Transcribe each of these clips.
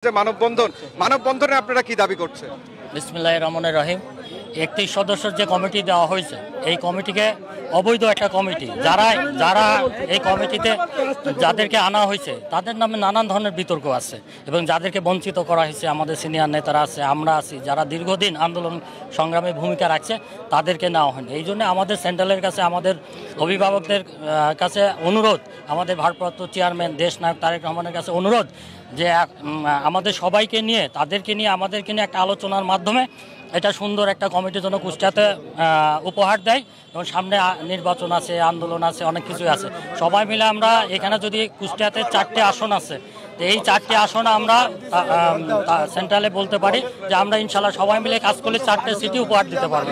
যে মানববন্ধনে আপনারা কি দাবি করছেন? বিসমিল্লাহির রহমানির রহিম। 31 সদস্যের যে কমিটি দেওয়া হয়েছে, এই কমিটিকে অবৈধ একটা কমিটি। যারা এই কমিটিতে যাদেরকে আনা হয়েছে তাদের নামে নানান ধরনের বিতর্ক আছে এবং যাদেরকে বঞ্চিত করা হয়েছে, আমাদের সিনিয়র নেতারা আছে, আমরা আছি, যারা দীর্ঘদিন আন্দোলন সংগ্রামে ভূমিকা রাখছে তাদেরকে নেওয়া হয়নি। এই জন্য আমাদের সেন্ট্রালের কাছে, আমাদের অভিভাবকদের কাছে অনুরোধ, আমাদের ভারপ্রাপ্ত চেয়ারম্যান দেশনায়ক তারেক রহমানের কাছে অনুরোধ যে আমাদের সবাইকে নিয়ে, তাদেরকে নিয়ে, আমাদেরকে নিয়ে একটা আলোচনার মাধ্যমে এটা সুন্দর একটা কমিটির জন্য কুষ্টিয়াতে উপহার দেয়। এবং সামনে নির্বাচন আছে, আন্দোলন আছে, অনেক কিছুই আছে। সবাই মিলে আমরা এখানে যদি কুষ্টিয়াতে 4টে আসন আছে, তো এই 4টে আসন আমরা সেন্ট্রালে বলতে পারি যে আমরা ইনশাল্লাহ সবাই মিলে কাজ করলে 4টে সিটি উপহার দিতে পারবো।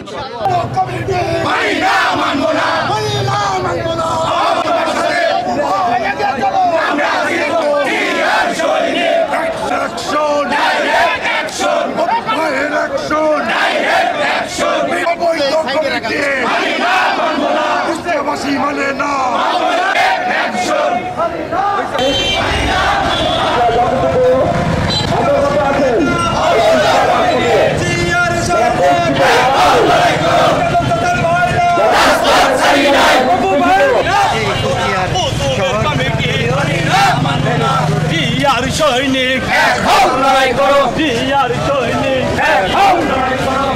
সৈনিক লড়াই করো, সৈনিক লড়াই করো।